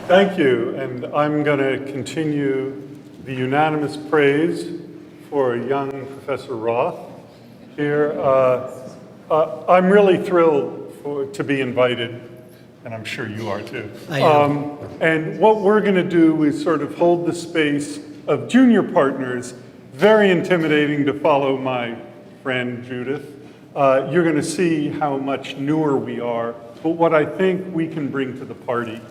Thank you, and I'm going to continue the unanimous praise for young Professor Roth here. I'm really thrilled to be invited, and I'm sure you are too. I am. And what we're going to do is sort of hold the space of junior partners. Very intimidating to follow my friend Judith. You're going to see how much newer we are, but what I think we can bring to the party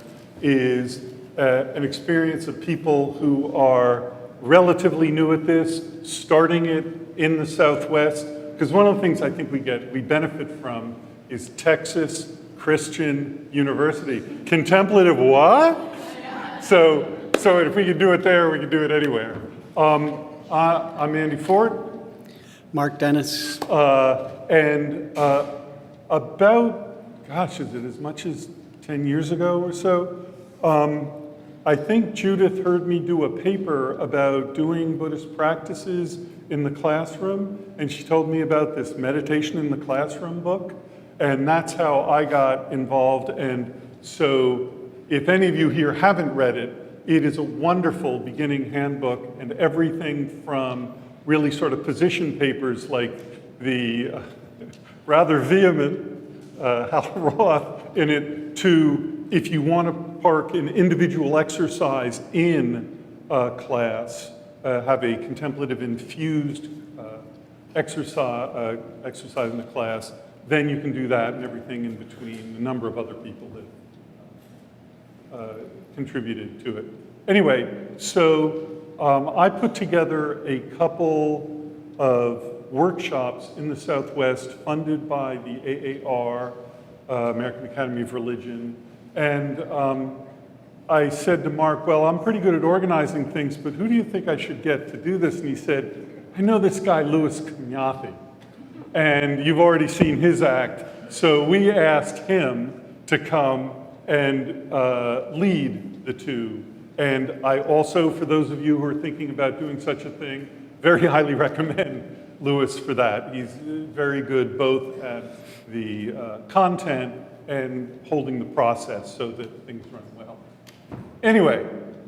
is an experience of people who are relatively new at this, starting it in the Southwest, because one of the things I think we benefit from is Texas Christian University. Contemplative what? So if we could do it there, we could do it anywhere. I'm Andy Ford. Mark Dennis. And about, gosh, is it as much as 10 years ago or so? I think Judith heard me do a paper about doing Buddhist practices in the classroom, and she told me about this meditation in the classroom book, and that's how I got involved. And so if any of you here haven't read it, it is a wonderful beginning handbook, and everything from really sort of position papers like the rather vehement Hal Roth in it, to if you want to park an individual exercise in a class, have a contemplative infused exercise in the class, then you can do that and everything in between, a number of other people that contributed to it. Anyway, so I put together a couple of workshops in the Southwest funded by the AAR, American Academy of Religion, and I said to Mark, well, I'm pretty good at organizing things, but who do you think I should get to do this? And he said, I know this guy, Louis Cagnati, and you've already seen his act. So we asked him to come and lead the two. And I also, for those of you who are thinking about doing such a thing, very highly recommend Louis for that. He's very good both at the content and holding the process so that things run well. Anyway,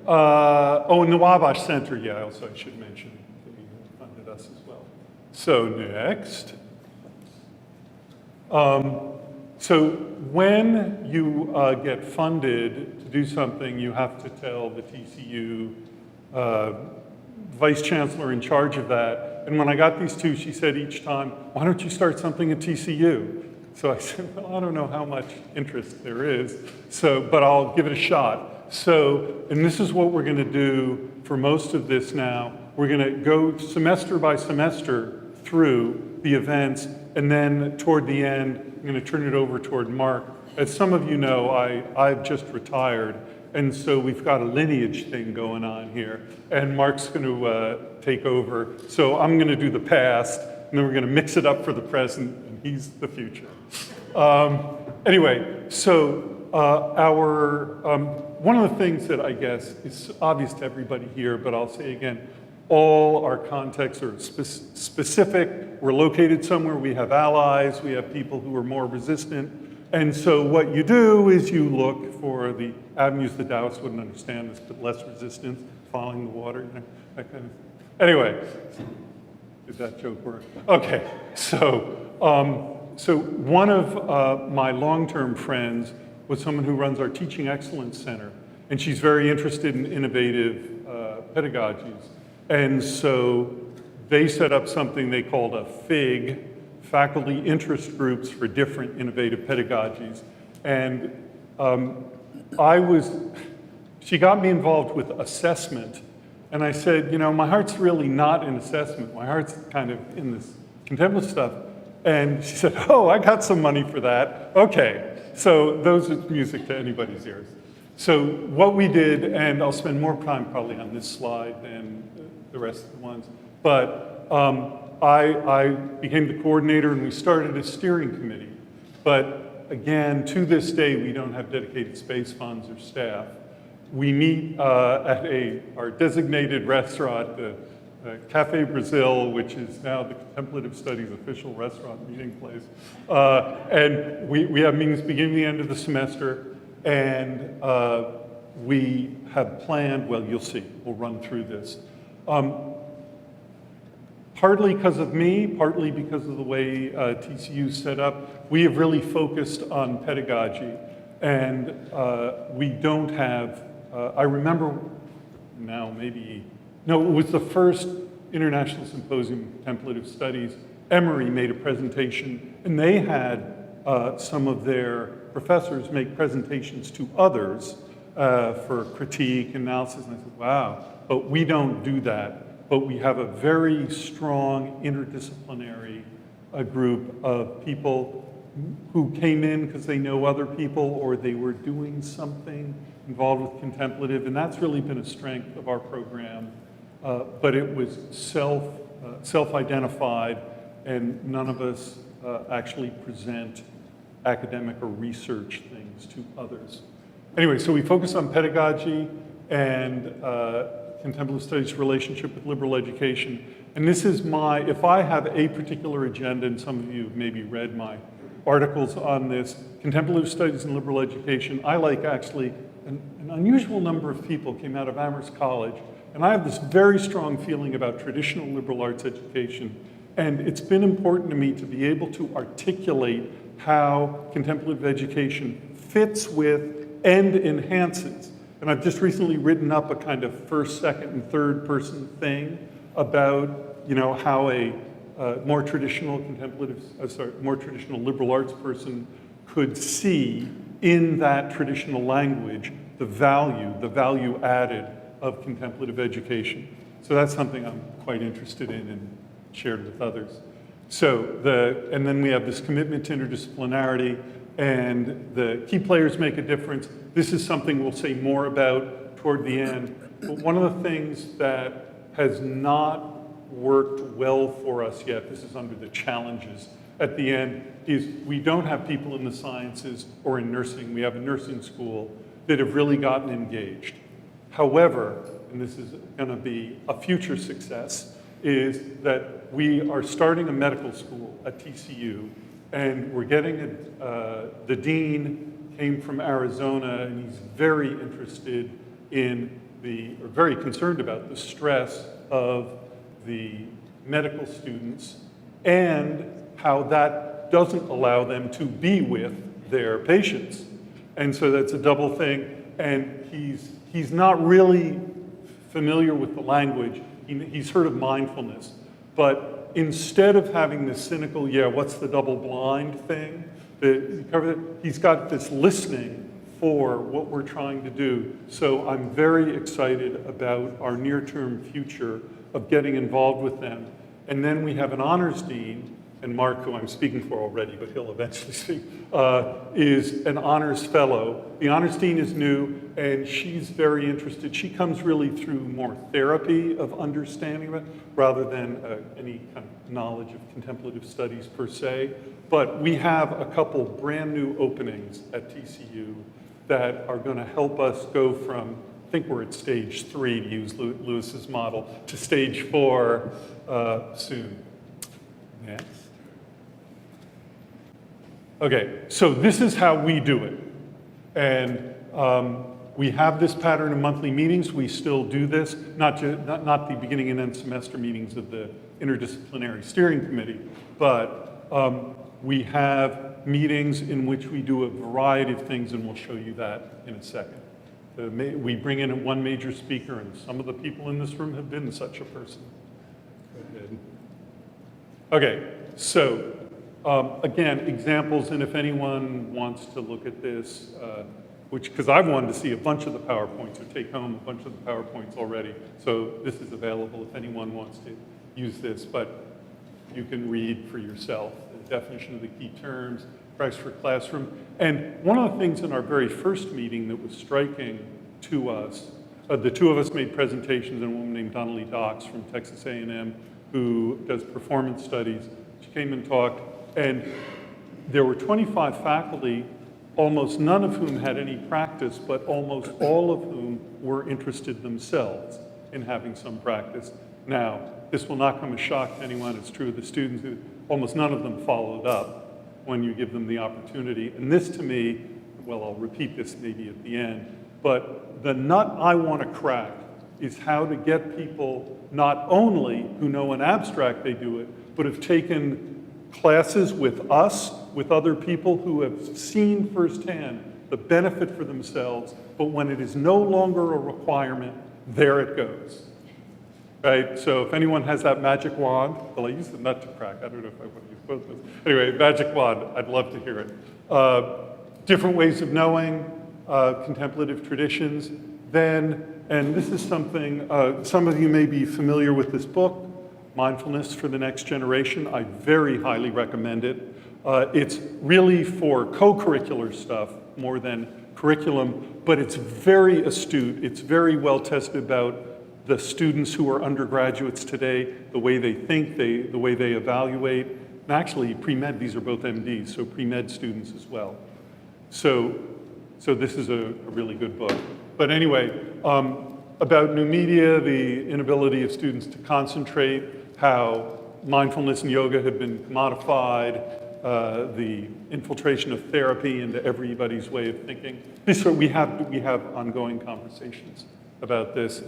and the Wabash Center, yeah, also I should mention, they funded us as well. So next. So when you get funded to do something, you have to tell the TCU vice chancellor in charge of that. And when I got these two, she said each time, why don't you start something at TCU? So I said, well, I don't know how much interest there is, but I'll give it a shot. So, and this is what we're going to do for most of this now. We're going to go semester by semester through the events, and then toward the end, I'm going to turn it over toward Mark. As some of you know, I've just retired, and so we've got a lineage thing going on here, and Mark's going to take over. So I'm going to do the past, and then we're going to mix it up for the present, and he's the future. Anyway, so one of the things that I guess is obvious to everybody here, but I'll say again, all our contexts are specific. We're located somewhere, we have allies, we have people who are more resistant. And so what you do is you look for the avenues the Taoists wouldn't understand, this, but less resistance, following the water, you know, that kind of. Anyway, did that joke work? Okay, so one of my long-term friends was someone who runs our Teaching Excellence Center, and she's very interested in innovative pedagogies. And so they set up something they called a FIG, Faculty Interest Groups for Different Innovative Pedagogies. And she got me involved with assessment, and I said, you know, my heart's really not in assessment. My heart's kind of in this contemplative stuff. And she said, oh, I got some money for that. Okay, so those are music to anybody's ears. So what we did, and I'll spend more time probably on this slide than the rest of the ones, but I became the coordinator and we started a steering committee. But again, to this day, we don't have dedicated space funds or staff. We meet at our designated restaurant, the Cafe Brazil, which is now the Contemplative Studies official restaurant meeting place. And we have meetings beginning and the end of the semester. And we have planned, well, you'll see, we'll run through this. Partly because of me, partly because of the way TCU is set up, we have really focused on pedagogy. And we don't have, I remember now maybe, no, it was the first International Symposium of Contemplative Studies. Emory made a presentation, and they had some of their professors make presentations to others for critique, analysis, and I said, wow, but we don't do that. But we have a very strong interdisciplinary group of people who came in because they know other people or they were doing something involved with contemplative, and that's really been a strength of our program. But it was self-identified, and none of us actually present academic or research things to others. Anyway, so we focus on pedagogy and contemplative studies relationship with liberal education. And this is my, if I have a particular agenda, and some of you have maybe read my articles on this, contemplative studies and liberal education, I like actually, an unusual number of people came out of Amherst College, and I have this very strong feeling about traditional liberal arts education. And it's been important to me to be able to articulate how contemplative education fits with and enhances. And I've just recently written up a kind of first, second, and third person thing about, you know, how a more traditional more traditional liberal arts person could see in that traditional language the value added of contemplative education. So that's something I'm quite interested in and shared with others. So and then we have this commitment to interdisciplinarity, and the key players make a difference. This is something we'll say more about toward the end. But one of the things that has not worked well for us yet, this is under the challenges at the end, is we don't have people in the sciences or in nursing. We have a nursing school that have really gotten engaged. However, and this is going to be a future success, is that we are starting a medical school at TCU, and we're getting the dean came from Arizona, and he's very interested in or very concerned about the stress of the medical students and how that doesn't allow them to be with their patients. And so that's a double thing. And he's not really familiar with the language. He's heard of mindfulness. But instead of having this cynical, yeah, what's the double blind thing, he's got this listening for what we're trying to do. So I'm very excited about our near-term future of getting involved with them. And then we have an honors dean, and Mark, who I'm speaking for already, but he'll eventually speak, is an honors fellow. The honors dean is new, and she's very interested. She comes really through more therapy of understanding of it, rather than any kind of knowledge of contemplative studies per se. But we have a couple brand new openings at TCU that are going to help us go from, I think we're at stage 3, to use Lewis's model, to stage 4 soon. Next. Okay, so this is how we do it. And we have this pattern of monthly meetings. We still do this, not the beginning and end semester meetings of the interdisciplinary steering committee, but we have meetings in which we do a variety of things, and we'll show you that in a second. We bring in one major speaker, and some of the people in this room have been such a person. Go ahead. Okay, so again, examples, and if anyone wants to look at this, because I've wanted to see a bunch of the PowerPoints or take home a bunch of the PowerPoints already, so this is available if anyone wants to use this, but you can read for yourself the definition of the key terms, price for classroom. And one of the things in our very first meeting that was striking to us, the two of us made presentations, and a woman named Donnelly Docks from Texas A&M who does performance studies, she came and talked, and there were 25 faculty, almost none of whom had any practice, but almost all of whom were interested themselves in having some practice. Now, this will not come as a shock to anyone. It's true of the students. Almost none of them followed up when you give them the opportunity. And this, to me, well, I'll repeat this maybe at the end, But the nut I want to crack is how to get people not only who know in abstract they do it, but have taken classes with us, with other people who have seen firsthand the benefit for themselves, but when it is no longer a requirement, there it goes. Right? So if anyone has that magic wand, well, I use the nut to crack. I don't know if I want to use both of those. Anyway, magic wand, I'd love to hear it. Different ways of knowing, contemplative traditions. Then, and this is something, some of you may be familiar with this book, Mindfulness for the Next Generation. I very highly recommend it. It's really for co-curricular stuff more than curriculum, but it's very astute. It's very well tested about the students who are undergraduates today, the way they think, the way they evaluate. And actually, pre-med, these are both MDs, so pre-med students as well. So this is a really good book. But anyway, about new media, the inability of students to concentrate, how mindfulness and yoga have been commodified, the infiltration of therapy into everybody's way of thinking. We have ongoing conversations about this.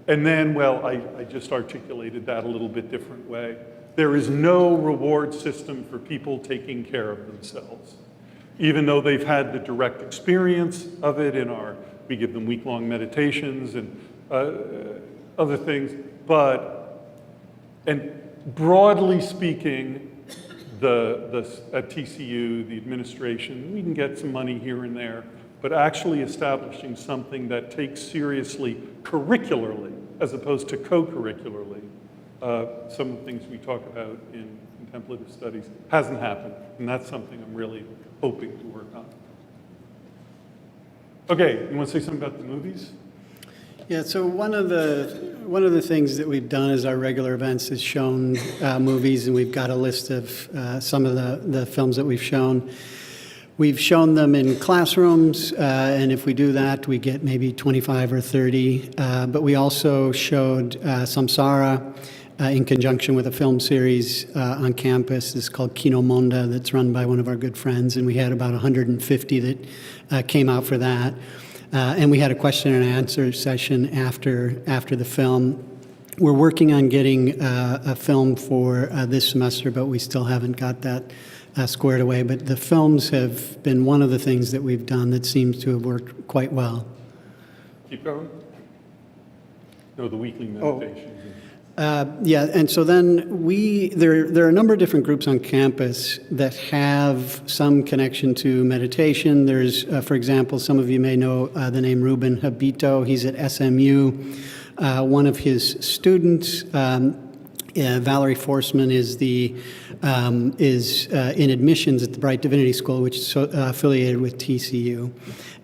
And then, well, I just articulated that a little bit different way. There is no reward system for people taking care of themselves. Even though they've had the direct experience of it we give them week-long meditations and other things, and broadly speaking, at TCU, the administration, we can get some money here and there, but actually establishing something that takes seriously curricularly as opposed to co-curricularly some of the things we talk about in contemplative studies hasn't happened, and that's something I'm really hoping to work on. Okay, you want to say something about the movies? Yeah, so one of the things that we've done as our regular events is shown movies, and we've got a list of some of the films that we've shown. We've shown them in classrooms, and if we do that, we get maybe 25 or 30. But we also showed Samsara in conjunction with a film series on campus. It's called Kino Monda, that's run by one of our good friends, and we had about 150 that came out for that. And we had a question and answer session after the film. We're working on getting a film for this semester, but we still haven't got that squared away. But the films have been one of the things that we've done that seems to have worked quite well. Keep going. No, the weekly meditations. Yeah, and so then there are a number of different groups on campus that have some connection to meditation. There's, for example, some of you may know the name Ruben Habito. He's at SMU. One of his students, Valerie Forsman, is in admissions at the Bright Divinity School, which is affiliated with TCU.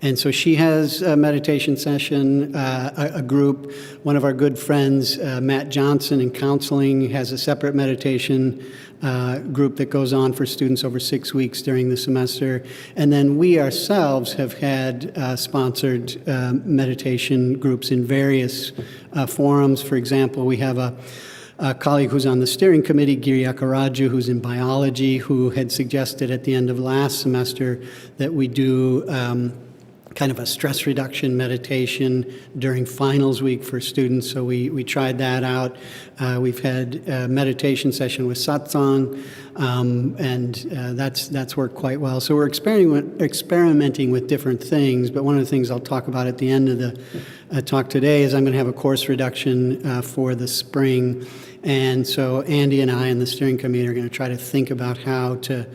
And so she has a meditation session, a group. One of our good friends, Matt Johnson, in counseling, has a separate meditation group that goes on for students over 6 weeks during the semester. And then we ourselves have had sponsored meditation groups in various forums. For example, we have a colleague who's on the steering committee, Giri Akkaraju, who's in biology, who had suggested at the end of last semester that we do kind of a stress reduction meditation during finals week for students. So we tried that out. We've had a meditation session with satsang, and that's worked quite well. So we're experimenting with different things, but one of the things I'll talk about at the end of the talk today is I'm going to have a course reduction for the spring. And so Andy and I and the steering committee are going to try to think about how to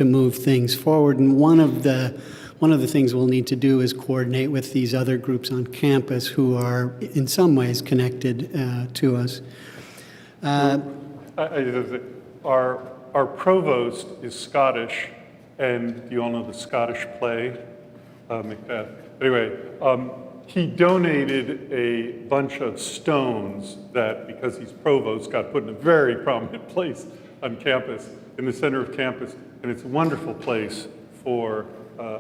move things forward. And one of the things we'll need to do is coordinate with these other groups on campus who are in some ways connected to us. Our provost is Scottish, and you all know the Scottish play, Macbeth. Anyway, he donated a bunch of stones that, because he's provost, got put in a very prominent place on campus, in the center of campus, and it's a wonderful place for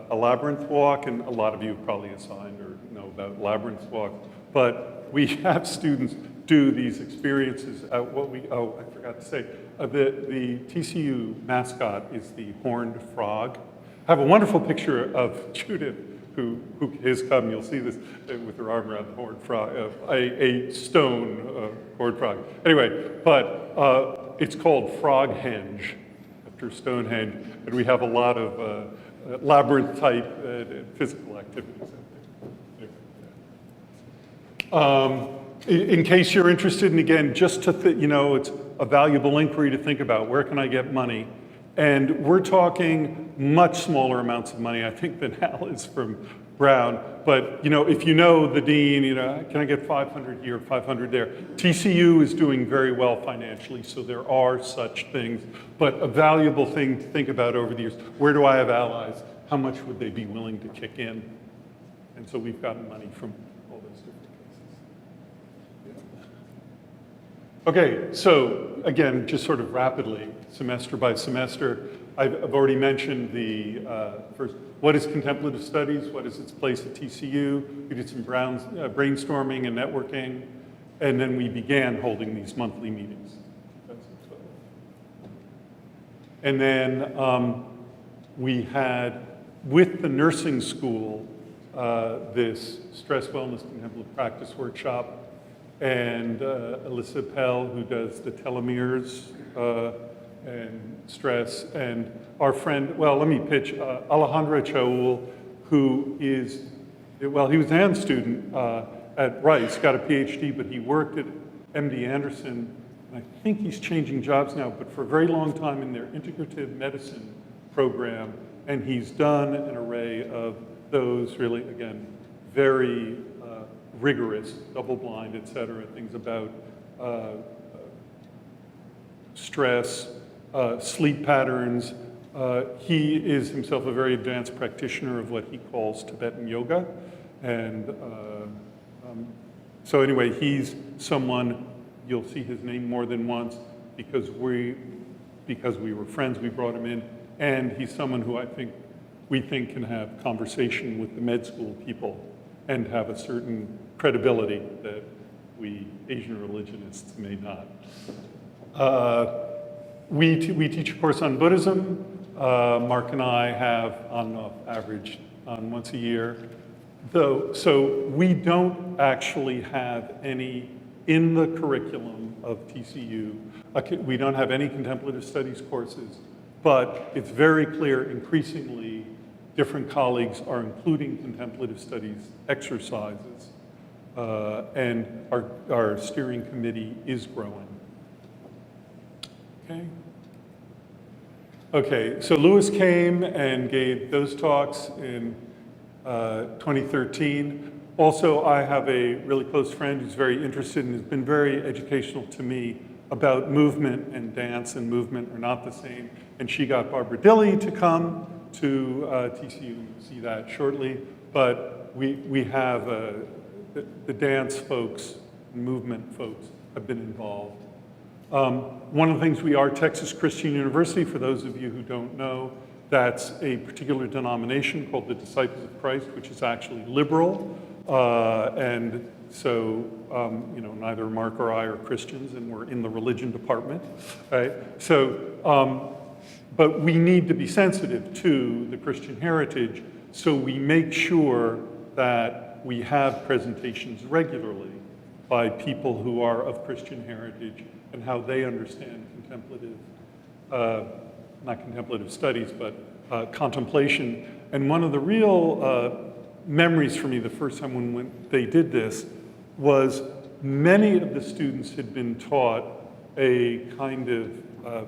a labyrinth walk, and a lot of you have probably assigned or know about labyrinth walk, but we have students do these experiences at I forgot to say, the TCU mascot is the horned frog. I have a wonderful picture of Judith who has come, you'll see this with her arm around the horned frog, a stone horned frog. Anyway, but it's called Froghenge, after Stonehenge, and we have a lot of labyrinth-type physical activities out there. In case you're interested, and again, just to, it's a valuable inquiry to think about, where can I get money? And we're talking much smaller amounts of money, I think, than Al is from Brown. But, if you know the dean, can I get 500 here, 500 there? TCU is doing very well financially, so there are such things. But a valuable thing to think about over the years, where do I have allies? How much would they be willing to kick in? And so we've gotten money from all those different cases. Yeah. Okay, so again, just sort of rapidly, semester by semester, I've already mentioned the first, what is contemplative studies? What is its place at TCU? We did some brainstorming and networking, and then we began holding these monthly meetings. And then we had, with the nursing school, this stress wellness contemplative practice workshop, and Alyssa Pell, who does the telomeres and stress, and our friend, well, let me pitch, Alejandro Chaul, who is, well, he was an Ann student at Rice, got a PhD, but he worked at MD Anderson, and I think he's changing jobs now, but for a very long time in their integrative medicine program, and he's done an array of those really, again, very rigorous, double-blind, et cetera, things about stress, sleep patterns. He is himself a very advanced practitioner of what he calls Tibetan yoga. And so anyway, he's someone, you'll see his name more than once because we were friends, we brought him in. And he's someone who we think can have conversation with the med school people and have a certain credibility that we Asian religionists may not. We teach a course on Buddhism. Mark and I have on average once a year. So we don't actually have any in the curriculum of TCU. We don't have any contemplative studies courses, but it's very clear increasingly different colleagues are including contemplative studies exercises, and our steering committee is growing. Okay, so Lewis came and gave those talks in 2013. Also, I have a really close friend who's very interested and has been very educational to me about movement and dance and movement are not the same. And she got Barbara Dilley to come to TCU, you'll see that shortly. But we have the dance folks, movement folks have been involved. One of the things, we are Texas Christian University, for those of you who don't know, that's a particular denomination called the Disciples of Christ, which is actually liberal. And so, neither Mark or I are Christians, and we're in the religion department, right? So, but we need to be sensitive to the Christian heritage, so we make sure that we have presentations regularly by people who are of Christian heritage and how they understand contemplative, not contemplative studies, but contemplation. And one of the real memories for me the first time when they did this was many of the students had been taught a kind of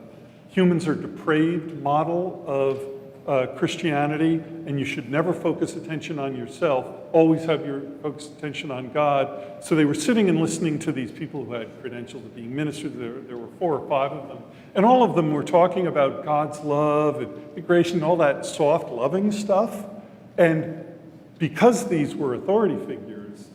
humans are depraved model of Christianity, and you should never focus attention on yourself, always have your focus attention on God. So they were sitting and listening to these people who had credentials of being ministers. There were 4 or 5 of them, and all of them were talking about God's love and grace and all that soft, loving stuff. And because these were authority figures,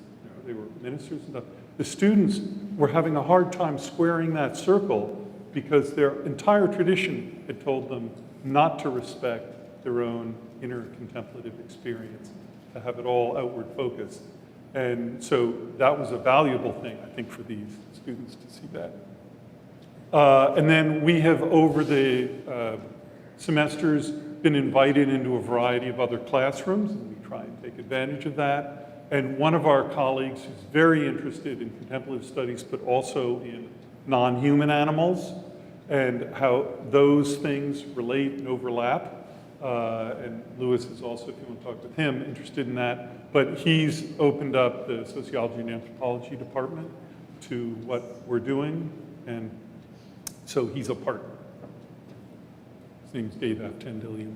they were ministers and stuff, the students were having a hard time squaring that circle because their entire tradition had told them not to respect their own inner contemplative experience, to have it all outward focused. And so that was a valuable thing, I think, for these students to see that. And then we have, over the semesters, been invited into a variety of other classrooms, and we try and take advantage of that. And one of our colleagues who's very interested in contemplative studies, but also in non-human animals, and how those things relate and overlap. And Lewis is also, if you want to talk with him, interested in that. But he's opened up the sociology and anthropology department to what we're doing, and so he's a partner. His name's Dave Aftendilian.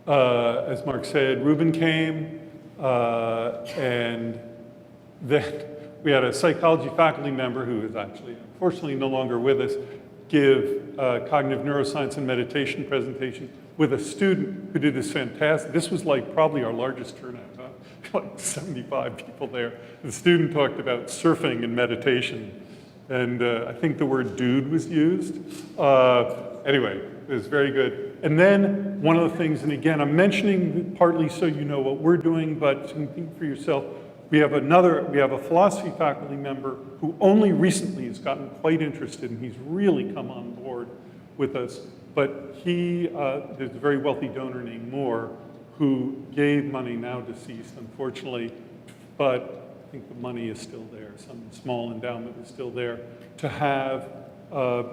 As Mark said, Ruben came, and then we had a psychology faculty member who is actually, unfortunately, no longer with us, give a cognitive neuroscience and meditation presentation with a student who did this fantastic, this was like probably our largest turnout, huh? Like 75 people there. The student talked about surfing and meditation, and I think the word dude was used. Anyway, it was very good. And then one of the things, and again, I'm mentioning partly so you know what we're doing, but to think for yourself, we have a philosophy faculty member who only recently has gotten quite interested, and he's really come on board with us. But there's a very wealthy donor named Moore who gave money, now deceased, unfortunately, but I think the money is still there. Some small endowment is still there to have a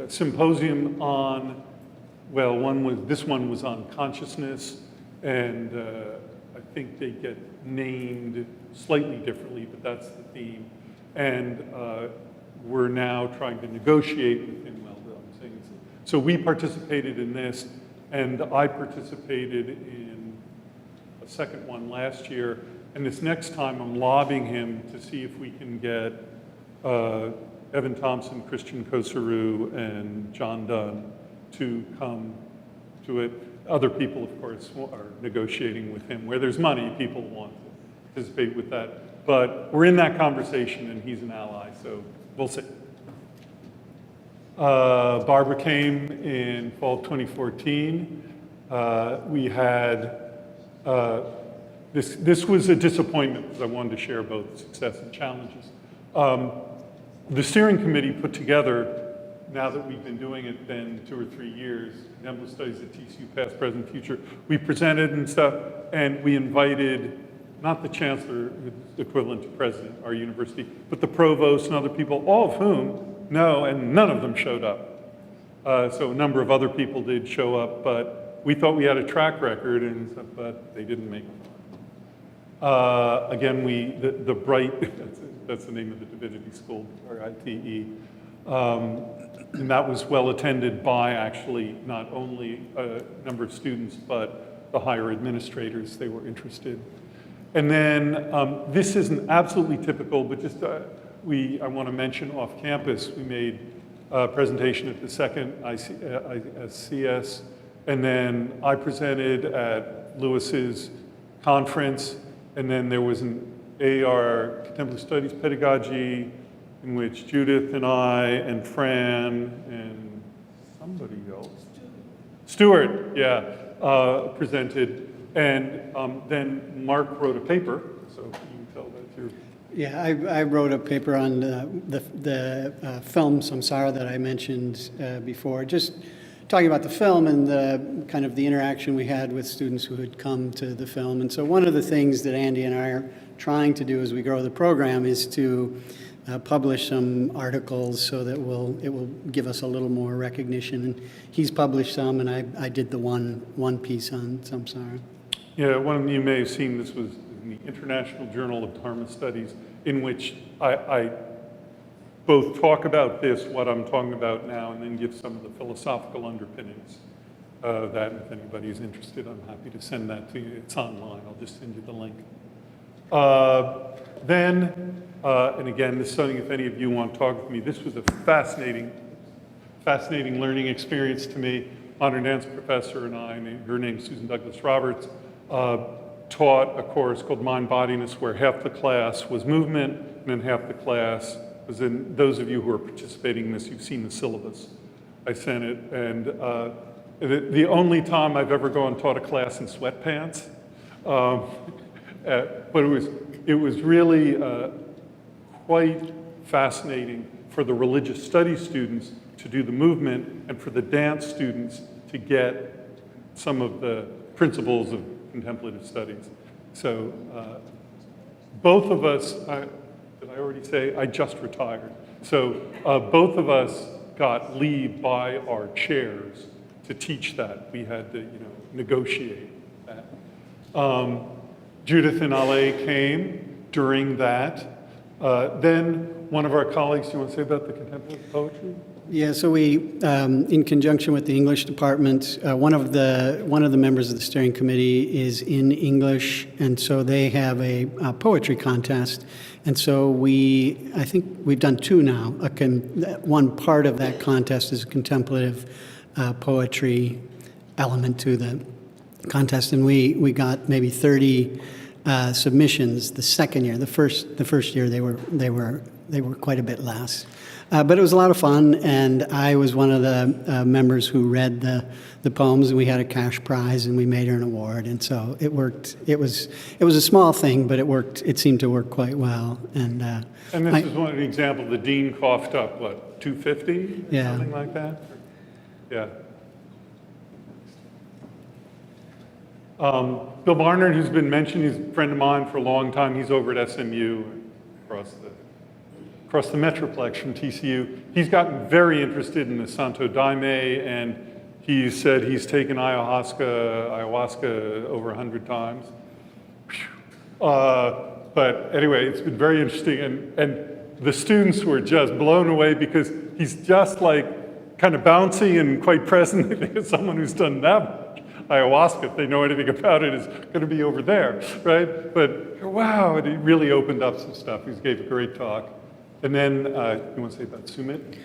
symposium on, well, this one was on consciousness, and I think they get named slightly differently, but that's the theme. And we're now trying to negotiate with him. So we participated in this, and I participated in a second one last year. And this next time, I'm lobbying him to see if we can get Evan Thompson, Christian Kosaru, and John Dunn to come to it. Other people, of course, are negotiating with him. Where there's money, people want to participate with that. But we're in that conversation, and he's an ally, so we'll see. Barbara came in fall of 2014. We had, this was a disappointment because I wanted to share both success and challenges. The steering committee put together, now that we've been doing it then 2 or 3 years, Contemplative Studies at TCU, past, present, future, we presented and stuff, and we invited, not the chancellor, equivalent to president, our university, but the provost and other people, all of whom know, and none of them showed up. So a number of other people did show up, but we thought we had a track record, and stuff, but they didn't make it. Again, the Bright, that's the name of the divinity school, RITE. And that was well attended by actually not only a number of students, but the higher administrators. They were interested. And then this isn't absolutely typical, but just I want to mention off campus, we made a presentation at the second ICS, and then I presented at Lewis's conference, and then there was an AR Contemplative Studies Pedagogy in which Judith and I and Fran and somebody else, Stuart, yeah, presented, and then Mark wrote a paper, so you can tell that too. Yeah, I wrote a paper on the film Samsara that I mentioned before, just talking about the film and the kind of the interaction we had with students who had come to the film. And so one of the things that Andy and I are trying to do as we grow the program is to publish some articles so that it will give us a little more recognition. And he's published some, and I did the one piece on Samsara. Yeah, one of you may have seen this was in the International Journal of Dharma Studies, in which I both talk about this, what I'm talking about now, and then give some of the philosophical underpinnings of that. And if anybody's interested, I'm happy to send that to you. It's online. I'll just send you the link. And again, this is something, if any of you want to talk with me, this was a fascinating learning experience to me. Modern dance professor and I, her name's Susan Douglas Roberts, taught a course called Mind Bodiness, where half the class was movement, and then half the class was in, those of you who are participating in this, you've seen the syllabus. I sent it, and the only time I've ever gone and taught a class in sweatpants, but it was really quite fascinating for the religious studies students to do the movement, and for the dance students to get some of the principles of contemplative studies. So both of us, did I already say, I just retired. So both of us got leave by our chairs to teach that. We had to, negotiate that. Judith and Ale came during that. Then one of our colleagues, do you want to say about the contemplative poetry? Yeah, so we, in conjunction with the English department, one of the members of the steering committee is in English, and so they have a poetry contest. And so I think we've done two now. One part of that contest is a contemplative poetry element to the contest, and we got maybe 30 submissions the second year. The first year they were quite a bit less. But it was a lot of fun, and I was one of the members who read the poems, and we had a cash prize, and we made her an award, and so it worked. It was a small thing, but it worked. It seemed to work quite well. And this is one example. The dean coughed up, what, 250? Yeah. Something like that? Yeah. Bill Barnard, who's been mentioned, he's a friend of mine for a long time. He's over at SMU, across the Metroplex from TCU. He's gotten very interested in the Santo Daime, and he said he's taken ayahuasca over 100 times. But anyway, it's been very interesting, and the students were just blown away because he's just like kind of bouncy and quite present. They think of someone who's done that much ayahuasca, if they know anything about it, is going to be over there, right? But wow, and he really opened up some stuff. He gave a great talk. And then, you want to say about Sumit?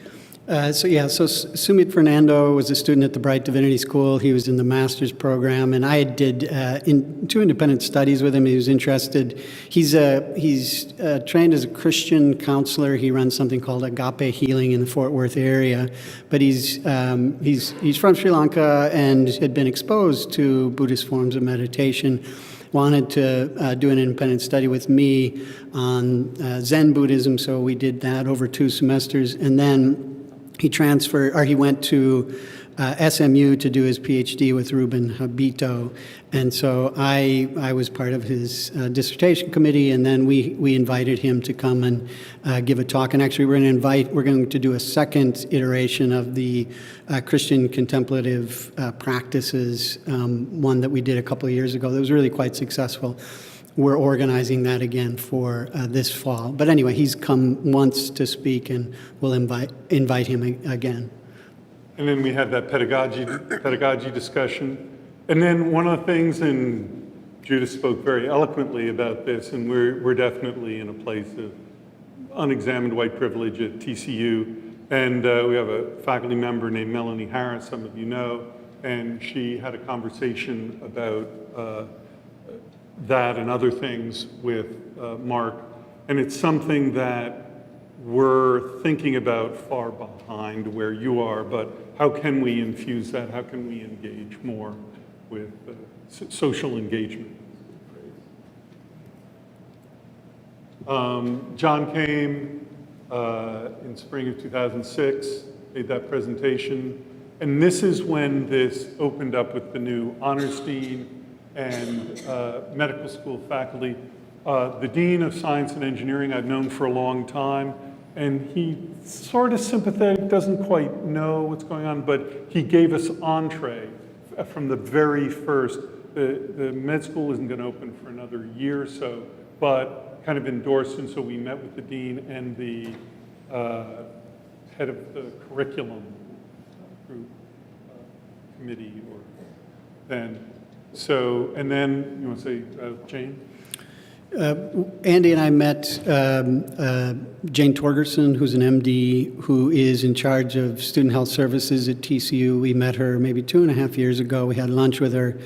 So Sumit Fernando was a student at the Bright Divinity School. He was in the master's program, and I did two independent studies with him. He was interested. He's trained as a Christian counselor. He runs something called Agape Healing in the Fort Worth area. But he's from Sri Lanka and had been exposed to Buddhist forms of meditation. Wanted to do an independent study with me on Zen Buddhism, so we did that over 2 semesters, and then he went to SMU to do his PhD with Ruben Habito, and so I was part of his dissertation committee, and then we invited him to come and give a talk, and actually we're going to do a second iteration of the Christian contemplative practices, one that we did a couple of years ago that was really quite successful. We're organizing that again for this fall. But anyway, he's come once to speak, and we'll invite him again. And then we had that pedagogy discussion. And then one of the things, and Judith spoke very eloquently about this, and we're definitely in a place of unexamined white privilege at TCU. And we have a faculty member named Melanie Harris, some of you know, and she had a conversation about that and other things with Mark. And it's something that we're thinking about far behind where you are, but how can we infuse that? How can we engage more with social engagement? John came in spring of 2006, made that presentation, and this is when this opened up with the new honors dean and medical school faculty. The dean of science and engineering I've known for a long time, and he sort of sympathetic, doesn't quite know what's going on, but he gave us entree from the very first. The med school isn't going to open for another year or so, but kind of endorsed, and so we met with the dean and the head of the curriculum group committee, or then. So, and then, you want to say, Jane? Andy and I met Jane Torgerson, who's an MD, who is in charge of student health services at TCU. We met her maybe 2.5 years ago. We had lunch with her.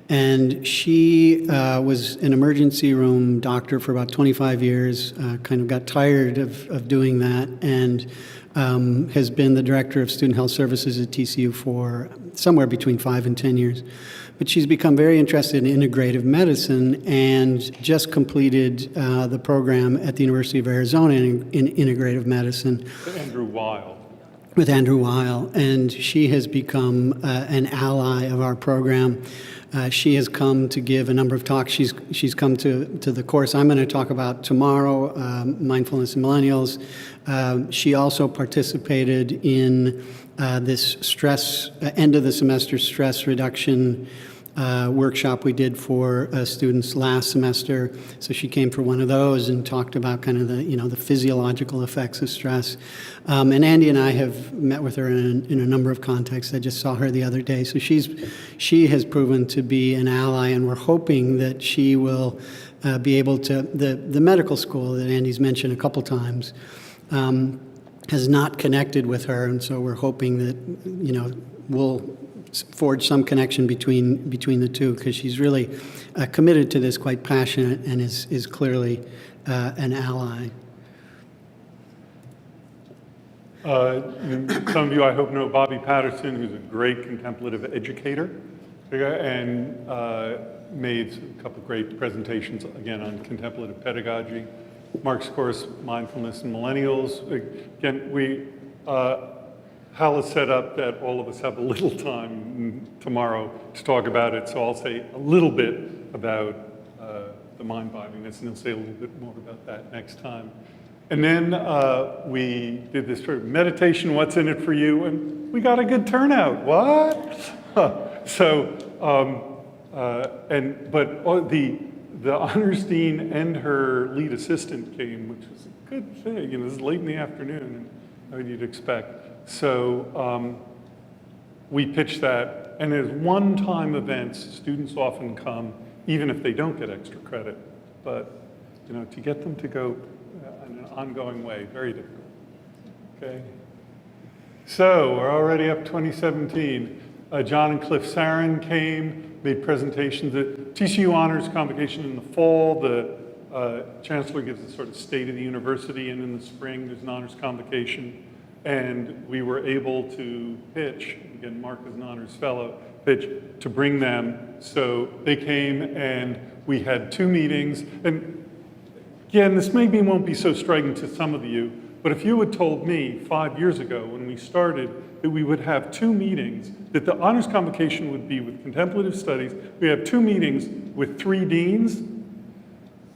And she was an emergency room doctor for about 25 years, kind of got tired of doing that, and has been the director of student health services at TCU for somewhere between 5 and 10 years. But she's become very interested in integrative medicine and just completed the program at the University of Arizona in integrative medicine. Andrew Weil. with Andrew Weil, and she has become an ally of our program. She has come to give a number of talks. She's come to the course I'm going to talk about tomorrow, Mindfulness in Millennials. She also participated in this stress, end of the semester stress reduction workshop we did for students last semester. So she came for one of those and talked about kind of the physiological effects of stress. And Andy and I have met with her in a number of contexts. I just saw her the other day. So she has proven to be an ally, and we're hoping that she will be able to, the medical school that Andy's mentioned a couple times has not connected with her, and so we're hoping that, we'll forge some connection between the two, because she's really committed to this, quite passionate, and is clearly an ally. Some of you, I hope, know Bobby Patterson, who's a great contemplative educator, and made a couple great presentations, again, on contemplative pedagogy. Mark's course, Mindfulness in Millennials. Again, Hal has set up that all of us have a little time tomorrow to talk about it, so I'll say a little bit about the mind-bogglingness, and he'll say a little bit more about that next time. And then we did this sort of meditation, what's in it for you, and we got a good turnout. What? The honors dean and her lead assistant came, which was a good thing. This is late in the afternoon, and you'd expect. So we pitched that, and as one-time events, students often come, even if they don't get extra credit. But to get them to go in an ongoing way, very difficult. Okay. So we're already up 2017. John and Cliff Sarin came, made presentations at TCU Honors Convocation in the fall. The chancellor gives a sort of state of the university, and in the spring there's an honors convocation. And we were able to pitch, again, Mark is an honors fellow, pitch to bring them. So they came, and we had 2 meetings. And again, this maybe won't be so striking to some of you, but if you had told me 5 years ago when we started that we would have 2 meetings, that the honors convocation would be with contemplative studies, we have 2 meetings with 3 deans,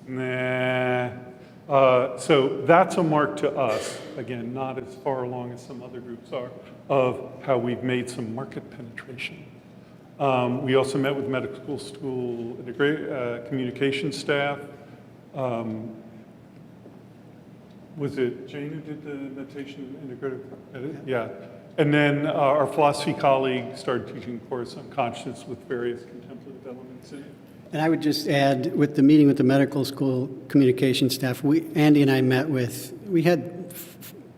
nah. So that's a mark to us, again, not as far along as some other groups are, of how we've made some market penetration. We also met with medical school communication staff. Was it Jane who did the meditation integrative edit? Yeah. And then our philosophy colleague started teaching a course on consciousness with various contemplative elements in it. And I would just add, with the meeting with the medical school communication staff, Andy and I we had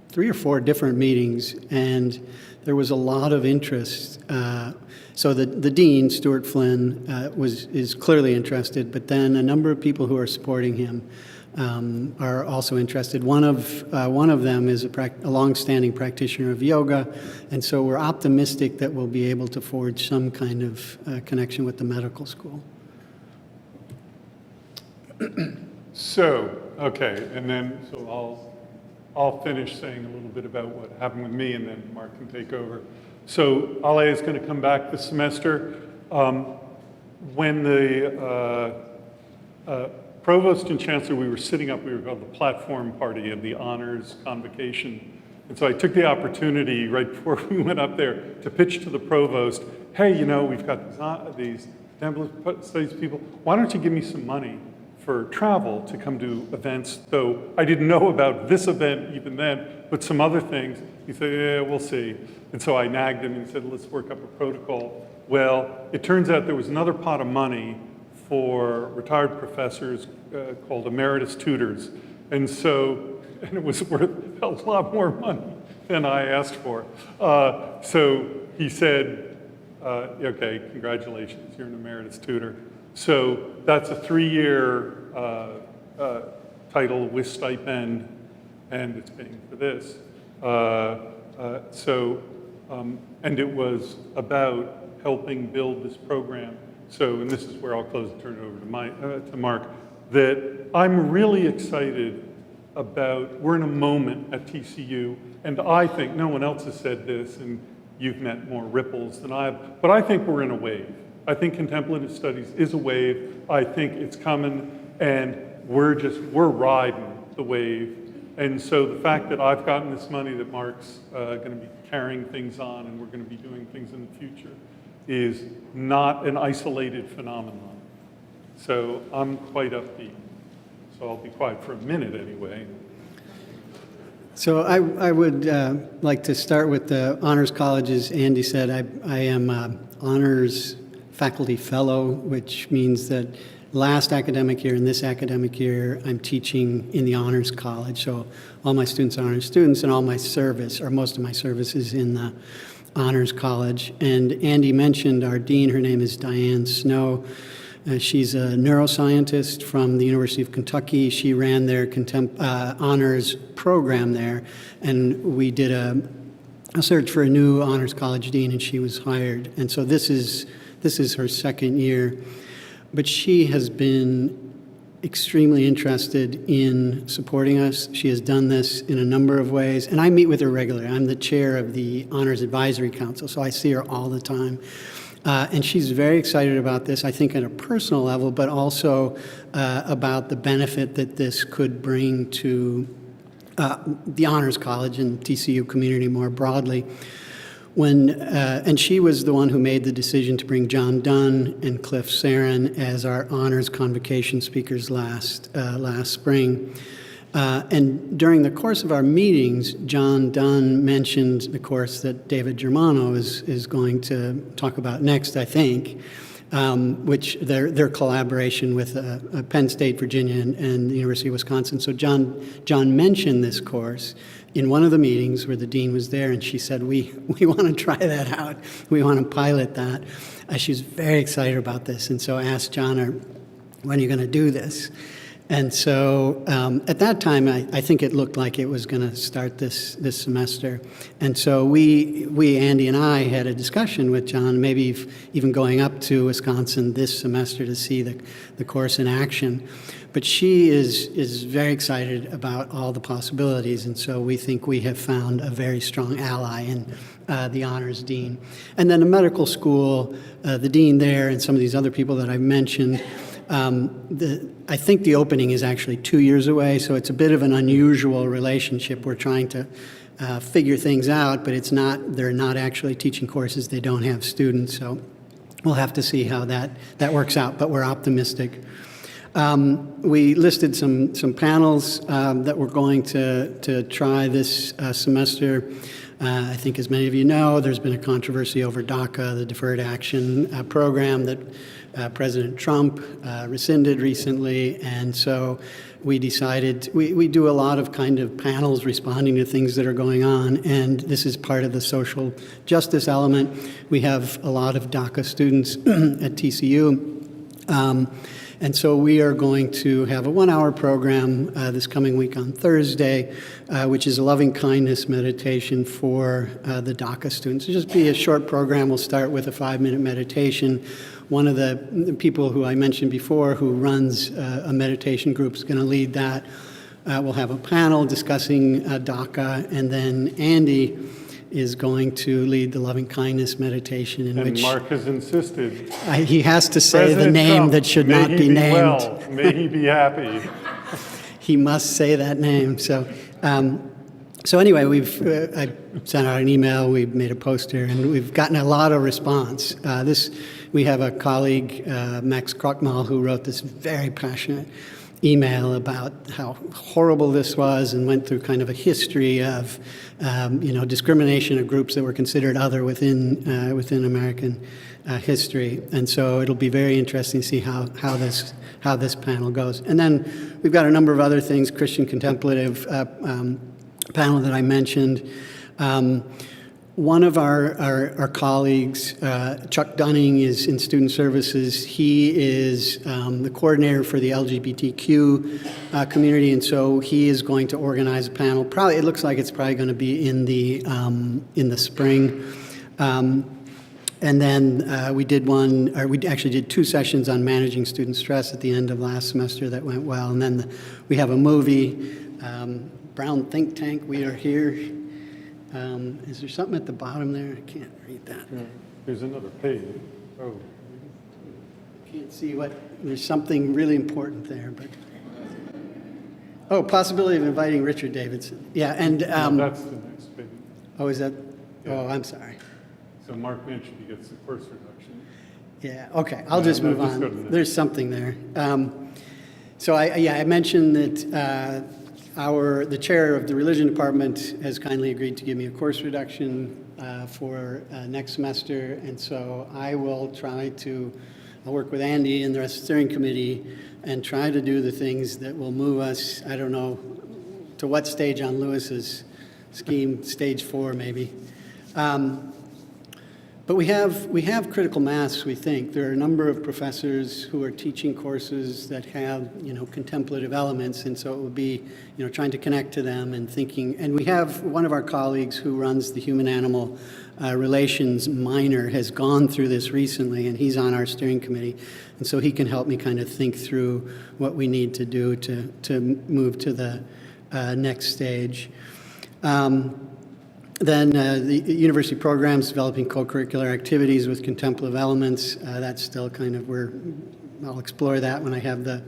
3 or 4 different meetings, and there was a lot of interest. So the dean, Stuart Flynn, is clearly interested, but then a number of people who are supporting him are also interested. One of them is a long-standing practitioner of yoga, and so we're optimistic that we'll be able to forge some kind of connection with the medical school. So, okay, and then I'll finish saying a little bit about what happened with me, and then Mark can take over. So Ale is going to come back this semester. When the provost and chancellor, we were called the platform party of the honors convocation. And so I took the opportunity right before we went up there to pitch to the provost, hey, we've got these contemplative studies people, why don't you give me some money for travel to come to events? So I didn't know about this event even then, but some other things. He said, yeah, we'll see. And so I nagged him and said, let's work up a protocol. Well, it turns out there was another pot of money for retired professors called emeritus tutors. And it was worth a lot more money than I asked for. So he said, okay, congratulations, you're an emeritus tutor. So that's a 3-year title with stipend, and it's paying for this. And it was about helping build this program. So, and this is where I'll close and turn it over to Mark, that I'm really excited we're in a moment at TCU, and I think, no one else has said this, and you've met more ripples than I have, but I think we're in a wave. I think contemplative studies is a wave. I think it's coming, and we're riding the wave. And so the fact that I've gotten this money, that Mark's going to be carrying things on, and we're going to be doing things in the future, is not an isolated phenomenon. So I'm quite upbeat. So I'll be quiet for a minute anyway. So I would like to start with the honors colleges. Andy said I am honors faculty fellow, which means that last academic year and this academic year, I'm teaching in the honors college. So all my students are honors students, and all my service, or most of my service, is in the honors college. And Andy mentioned our dean. Her name is Diane Snow. She's a neuroscientist from the University of Kentucky. She ran their honors program there, and we did a search for a new honors college dean, and she was hired. And so this is her second year. But she has been extremely interested in supporting us. She has done this in a number of ways, and I meet with her regularly. I'm the chair of the Honors Advisory Council, so I see her all the time. And she's very excited about this, I think, at a personal level, but also about the benefit that this could bring to the Honors College and TCU community more broadly. And she was the one who made the decision to bring John Dunn and Cliff Sarin as our honors convocation speakers last spring. And during the course of our meetings, John Dunn mentioned the course that David Germano is going to talk about next, I think, which their collaboration with Penn State, Virginia, and the University of Wisconsin. So John mentioned this course in one of the meetings where the dean was there, and she said, we want to try that out. We want to pilot that. She's very excited about this, and so asked John, when are you going to do this? And so at that time, I think it looked like it was going to start this semester. And so we, Andy and I, had a discussion with John, maybe even going up to Wisconsin this semester to see the course in action. But she is very excited about all the possibilities, and so we think we have found a very strong ally in the honors dean. And then the medical school, the dean there, and some of these other people that I've mentioned, I think the opening is actually 2 years away, so it's a bit of an unusual relationship. We're trying to figure things out, but they're not actually teaching courses. They don't have students, so we'll have to see how that works out, but we're optimistic. We listed some panels that we're going to try this semester. I think, as many of you know, there's been a controversy over DACA, the Deferred Action Program that President Trump rescinded recently, and so we decided, we do a lot of kind of panels responding to things that are going on, and this is part of the social justice element. We have a lot of DACA students at TCU. And so we are going to have a 1-hour program this coming week on Thursday, which is a loving kindness meditation for the DACA students. It'll just be a short program. We'll start with a 5-minute meditation. One of the people who I mentioned before who runs a meditation group is going to lead that. We'll have a panel discussing DACA, and then Andy is going to lead the loving kindness meditation in which Mark has insisted. He has to say President the name Trump, that should not be named. Well, may he be happy. He must say that name. So anyway, I sent out an email, we've made a poster, and we've gotten a lot of response. We have a colleague, Max Krochmal, who wrote this very passionate email about how horrible this was and went through kind of a history of discrimination of groups that were considered other within American history. And so it'll be very interesting to see how this panel goes. And then we've got a number of other things, Christian Contemplative panel that I mentioned. One of our colleagues, Chuck Dunning, is in student services. He is the coordinator for the LGBTQ community, and so he is going to organize a panel. It looks like it's probably going to be in the spring. And then we did we actually did 2 sessions on managing student stress at the end of last semester that went well. And then we have a movie, Brown Think Tank, We Are Here. Is there something at the bottom there? I can't read that. Yeah, there's another page. Oh. Can't see there's something really important there, but. Oh, possibility of inviting Richard Davidson. Yeah, and. That's the next page. Oh, is that? Yeah. Oh, I'm sorry. So Mark mentioned he gets the course reduction. Yeah, okay, I'll just move just go to on. the There's something there. So I mentioned that the chair of the religion department has kindly agreed to give me a course reduction for next semester, and so I will I'll work with Andy and the rest of the steering committee and try to do the things that will move us, I don't know, to what stage on Lewis's scheme, stage 4 maybe. But we have critical mass, we think. There are a number of professors who are teaching courses that have, contemplative elements, and so it would be, trying to connect to them and thinking. And we have one of our colleagues who runs the human-animal relations minor has gone through this recently, and he's on our steering committee, and so he can help me kind of think through what we need to do to move to the next stage. Then the university programs developing co-curricular activities with contemplative elements. That's still kind of I'll explore that when I have the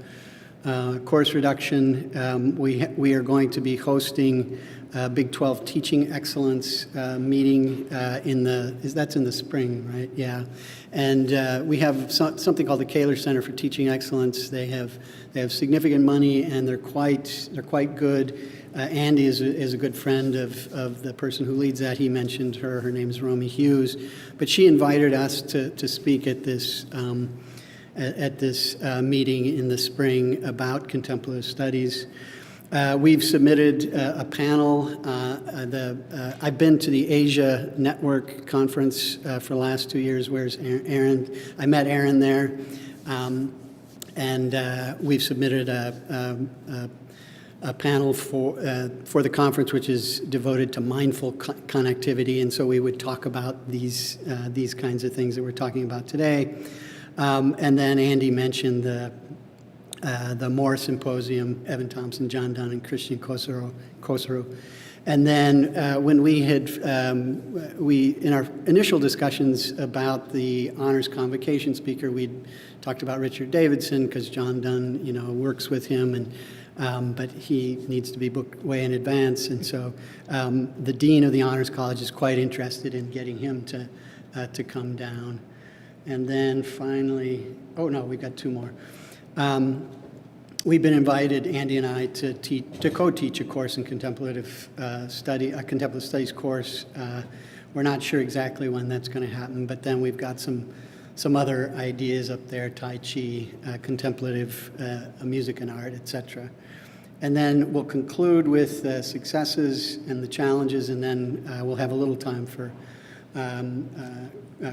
course reduction. We are going to be hosting a Big 12 Teaching Excellence meeting that's in the spring, right? Yeah. And we have something called the Kaler Center for Teaching Excellence. They have significant money, and they're quite good. Andy is a good friend of the person who leads that. He mentioned her. Her name is Romy Hughes. But she invited us to speak at this meeting in the spring about contemplative studies. We've submitted a panel. I've been to the Asia Network Conference for the last 2 years. Where's Aaron? I met Aaron there. And we've submitted a panel for the conference, which is devoted to mindful connectivity, and so we would talk about these kinds of things that we're talking about today. And then Andy mentioned the Moore Symposium, Evan Thompson, John Dunn, and Christian Kosaru. And then when we in our initial discussions about the honors convocation speaker, we talked about Richard Davidson because John Dunn, works with him, and but he needs to be booked way in advance. And so the dean of the Honors College is quite interested in getting him to come down. And then finally, we've got 2 more. We've been invited, Andy and I, to co-teach a course in contemplative studies course. We're not sure exactly when that's going to happen, but then we've got some other ideas up there: Tai Chi, contemplative music and art, etc. And then we'll conclude with the successes and the challenges, and then we'll have a little time for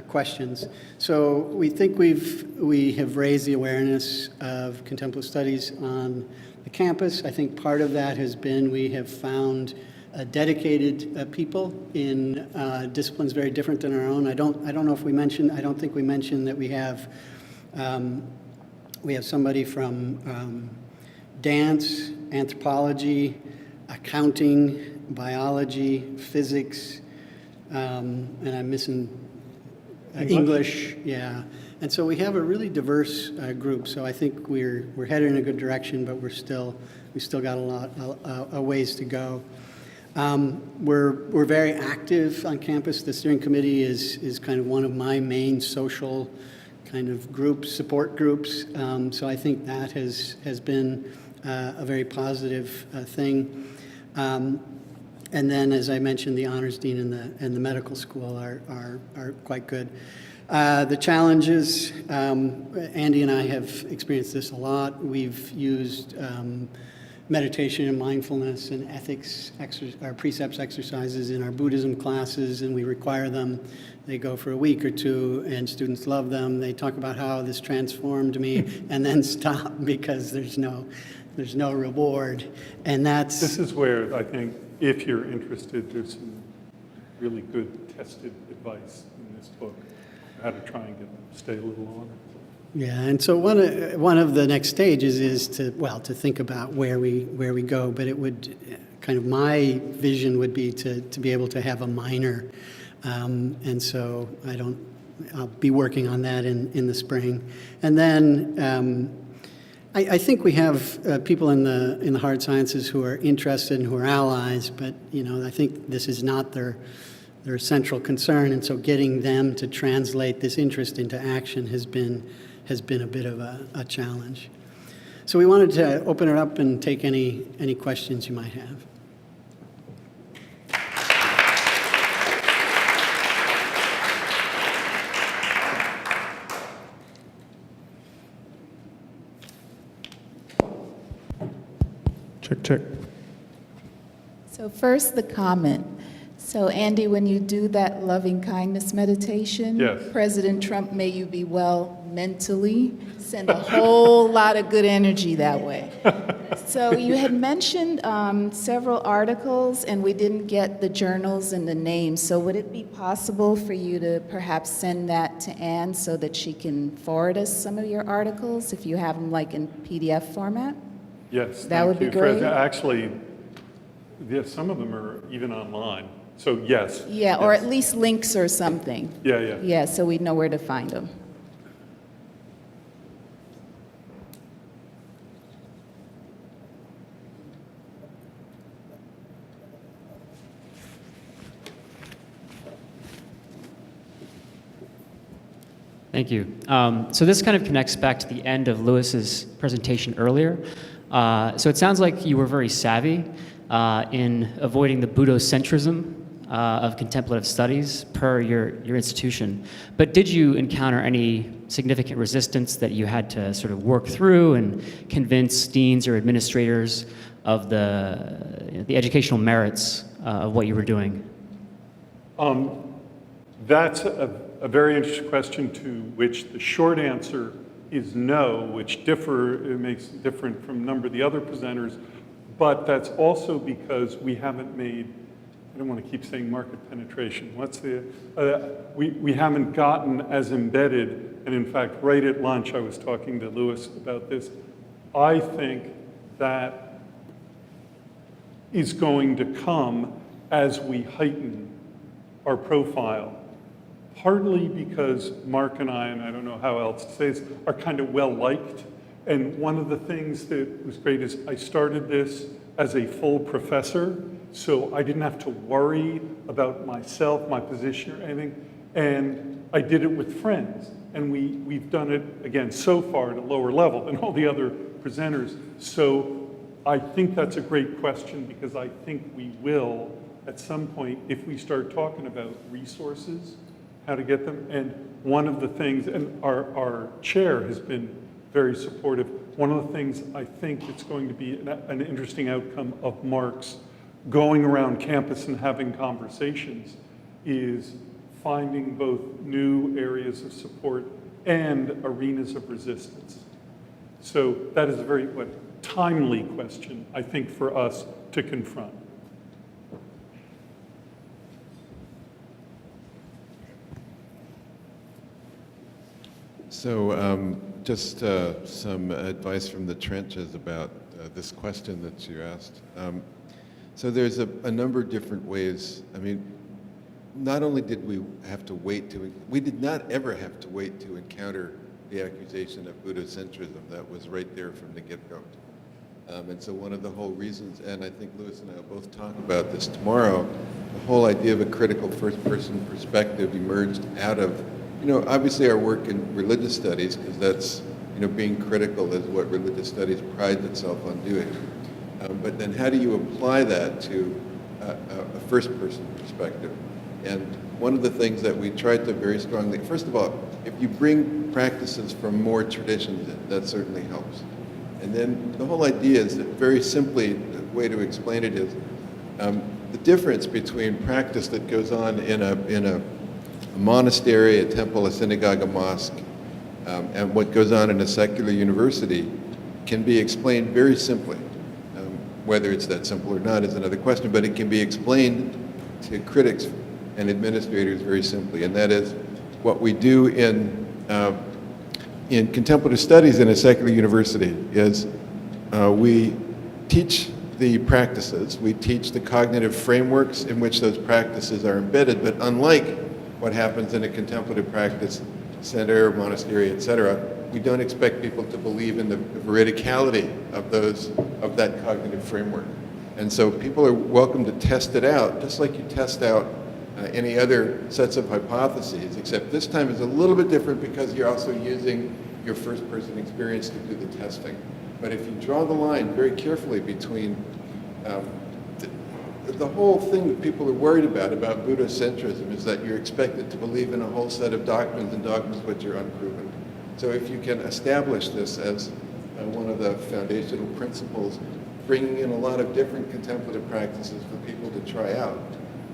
questions. So we think we have raised the awareness of contemplative studies on the campus. I think part of that has been we have found dedicated people in disciplines very different than our own. I don't think we mentioned that we have somebody from dance, anthropology, accounting, biology, physics, and I'm missing English, yeah. And so we have a really diverse group. So I think we're headed in a good direction, but we still got a ways to go. We're very active on campus. The steering committee is kind of one of my main social kind of groups, support groups. So I think that has been a very positive thing. And then, as I mentioned, the honors dean and the medical school are quite good. The challenges, Andy and I have experienced this a lot. We've used meditation and mindfulness and ethics, our precepts exercises in our Buddhism classes, and we require them. They go for a week or 2, and students love them. They talk about how this transformed me, and then stop because there's no reward. And This is where I think, if you're interested, there's some really good tested advice in this book. how to try and get them to stay a little longer. Yeah, and so one of the next stages is to think about where we go. But it would kind of, my vision would be to be able to have a minor, and so I'll be working on that in the spring, and then I think we have people in the hard sciences who are interested and who are allies, but I think this is not their central concern, and so getting them to translate this interest into action has been a bit of a challenge. So we wanted to open it up and take any questions you might have. Check, check. So first, the comment. So Andy, when you do that loving kindness meditation, yes. President Trump, may you be well mentally, send a whole lot of good energy that way. So you had mentioned several articles, and we didn't get the journals and the names. So would it be possible for you to perhaps send that to Anne so that she can forward us some of your articles, if you have them like in PDF format? Yes, that would be great. Actually, yes, some of them are even online. So yes. Yeah, yes. or at least links or something. Yeah. Yeah, so we know where to find them. Thank you. So this kind of connects back to the end of Lewis's presentation earlier. So it sounds like you were very savvy in avoiding the Budocentrism of contemplative studies per your institution. But did you encounter any significant resistance that you had to sort of work through and convince deans or administrators of the educational merits of what you were doing? That's a very interesting question, to which the short answer is no, which it makes it different from a number of the other presenters. But that's also because we haven't made, I don't want to keep saying market penetration. We haven't gotten as embedded, and in fact, right at lunch, I was talking to Lewis about this. I think that is going to come as we heighten our profile, partly because Mark and I don't know how else to say this, are kind of well-liked. And one of the things that was great is I started this as a full professor, so I didn't have to worry about myself, my position or anything, and I did it with friends. And we've done it, again, so far at a lower level than all the other presenters. So I think that's a great question, because I think we will, at some point, if we start talking about resources, how to get them. And one of the things, and our chair has been very supportive, one of the things I think it's going to be an interesting outcome of Mark's going around campus and having conversations is finding both new areas of support and arenas of resistance. So that is a very timely question, I think, for us to confront. So just some advice from the trenches about this question that you asked. So there's a number of different ways. I mean, not only did we have to wait we did not ever have to wait to encounter the accusation of Budocentrism that was right there from the get-go. And so one of the whole reasons, and I think Lewis and I will both talk about this tomorrow, the whole idea of a critical first-person perspective emerged out of, obviously our work in religious studies, because that's, being critical is what religious studies prides itself on doing. But then how do you apply that to a first-person perspective? And one of the things that we tried to very strongly, first of all, if you bring practices from more traditions in, that certainly helps. And then the whole idea is that, very simply, the way to explain it is the difference between practice that goes on in a monastery, a temple, a synagogue, a mosque, and what goes on in a secular university can be explained very simply. Whether it's that simple or not is another question, but it can be explained to critics and administrators very simply, and that is, what we do in contemplative studies in a secular university is we teach the practices, we teach the cognitive frameworks in which those practices are embedded, but unlike what happens in a contemplative practice center, monastery, etc., we don't expect people to believe in the veridicality of that cognitive framework. And so people are welcome to test it out, just like you test out any other sets of hypotheses, except this time is a little bit different because you're also using your first-person experience to do the testing. But if you draw the line very carefully between the whole thing that people are worried about Buddhocentrism is that you're expected to believe in a whole set of doctrines and dogmas which are unproven. So if you can establish this as one of the foundational principles, bringing in a lot of different contemplative practices for people to try out.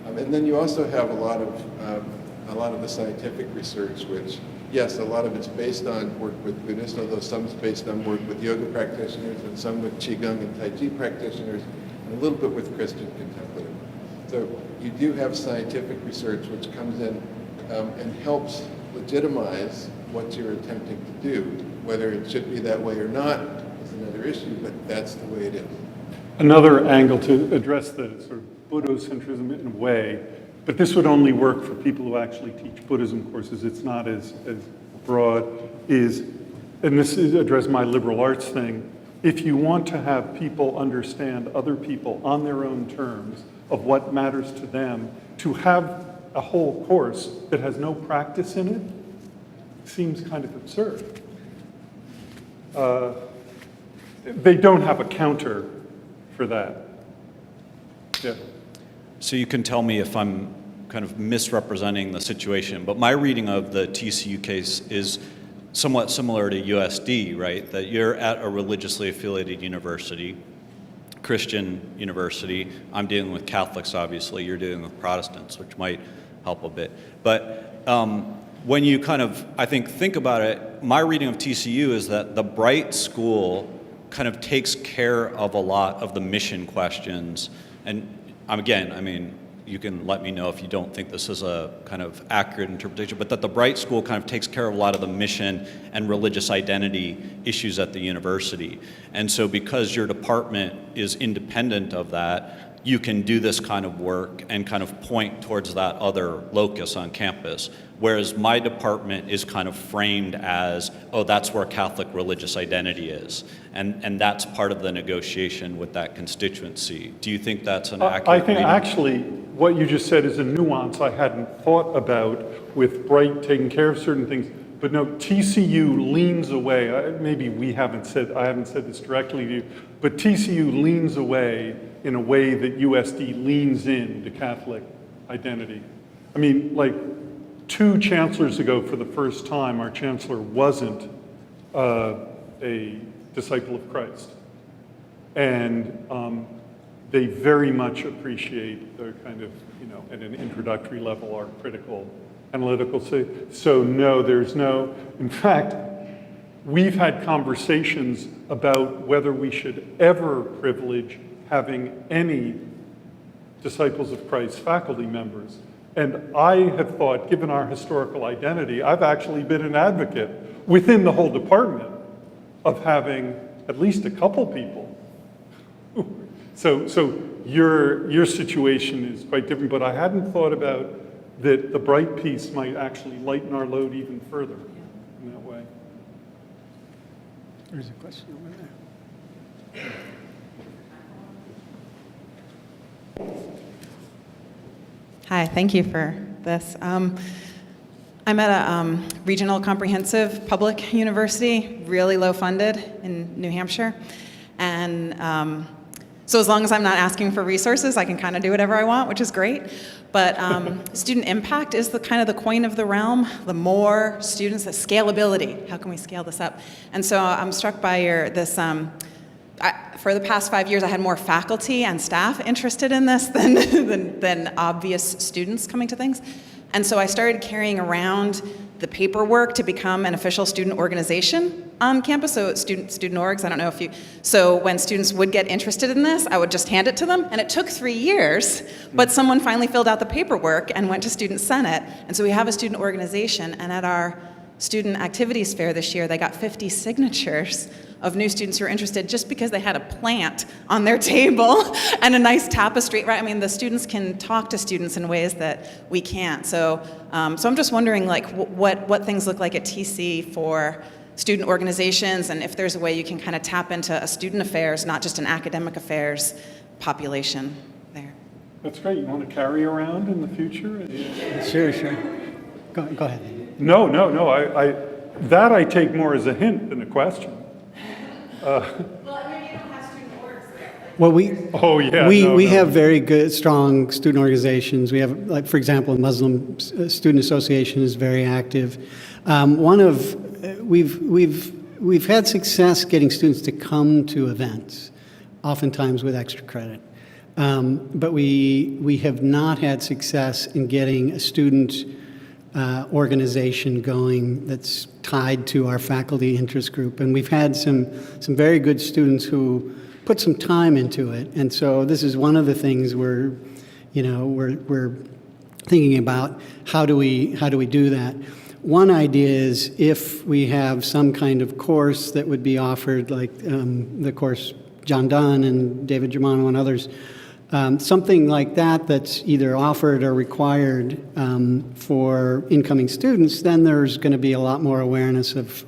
And then you also have a lot of the scientific research, which, yes, a lot of it's based on work with Buddhists, although some is based on work with yoga practitioners and some with Qigong and Tai Chi practitioners, and a little bit with Christian contemplative. So you do have scientific research which comes in and helps legitimize what you're attempting to do. Whether it should be that way or not is another issue, but that's the way it is. Another angle to address the sort of Buddhocentrism in a way, but this would only work for people who actually teach Buddhism courses. It's not as broad, is, and this is address my liberal arts thing, if you want to have people understand other people on their own terms of what matters to them, to have a whole course that has no practice in it seems kind of absurd. They don't have a counter for that. Yeah. So you can tell me if I'm kind of misrepresenting the situation, but my reading of the TCU case is somewhat similar to USD, right? That you're at a religiously affiliated university, Christian university. I'm dealing with Catholics, obviously. You're dealing with Protestants, which might help a bit. But when you kind of, I think about it, my reading of TCU is that the Bright School kind of takes care of a lot of the mission questions. And again, I mean, you can let me know if you don't think this is a kind of accurate interpretation, but that the Bright School kind of takes care of a lot of the mission and religious identity issues at the university. And so because your department is independent of that, you can do this kind of work and kind of point towards that other locus on campus. Whereas my department is kind of framed as, oh, that's where Catholic religious identity is. And that's part of the negotiation with that constituency. Do you think that's an accurate I think reading? actually what you just said is a nuance I hadn't thought about with Bright taking care of certain things. But no, TCU leans away. Maybe I haven't said this directly to you, but TCU leans away in a way that USD leans in to Catholic identity. I mean, like 2 chancellors ago, for the first time, our chancellor wasn't a disciple of Christ. And they very much appreciate the kind of, at an introductory level, our critical analytical. So no, there's no, in fact, we've had conversations about whether we should ever privilege having any disciples of Christ faculty members. And I have thought, given our historical identity, I've actually been an advocate within the whole department of having at least a couple people. So your situation is quite different, but I hadn't thought about that the Bright piece might actually lighten our load even further in that way. There's a question over there. Hi, thank you for this. I'm at a regional comprehensive public university, really low funded in New Hampshire. And so as long as I'm not asking for resources, I can kind of do whatever I want, which is great. But student impact is the kind of the coin of the realm. The more students, the scalability. How can we scale this up? And so I'm struck by for the past 5 years, I had more faculty and staff interested in this than obvious students coming to things. And so I started carrying around the paperwork to become an official student organization on campus. So student orgs, I don't know if you, so when students would get interested in this, I would just hand it to them, and it took 3 years, but someone finally filled out the paperwork and went to Student Senate, and so we have a student organization, and at our student activities fair this year, they got 50 signatures of new students who are interested just because they had a plant on their table and a nice tapestry, right? I mean, the students can talk to students in ways that we can't. So, so I'm just wondering, like, what things look like at TC for student organizations, and if there's a way you can kind of tap into a student affairs, not just an academic affairs population there. That's great. You want to carry around in the future? Sure. Go ahead. No. That I take more as a hint than a question. Well, we No. have very good, strong student organizations. We have, like, for example, Muslim Student Association is very active. We've had success getting students to come to events, oftentimes with extra credit. But we have not had success in getting a student organization going that's tied to our faculty interest group. And we've had some very good students who put some time into it. And so this is one of the things we're thinking about. How do we do that? One idea is if we have some kind of course that would be offered, like the course John Dunn and David Germano and others, something like that that's either offered or required for incoming students, then there's going to be a lot more awareness of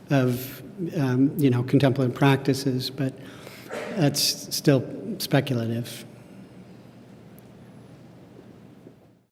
contemplative practices, but that's still speculative.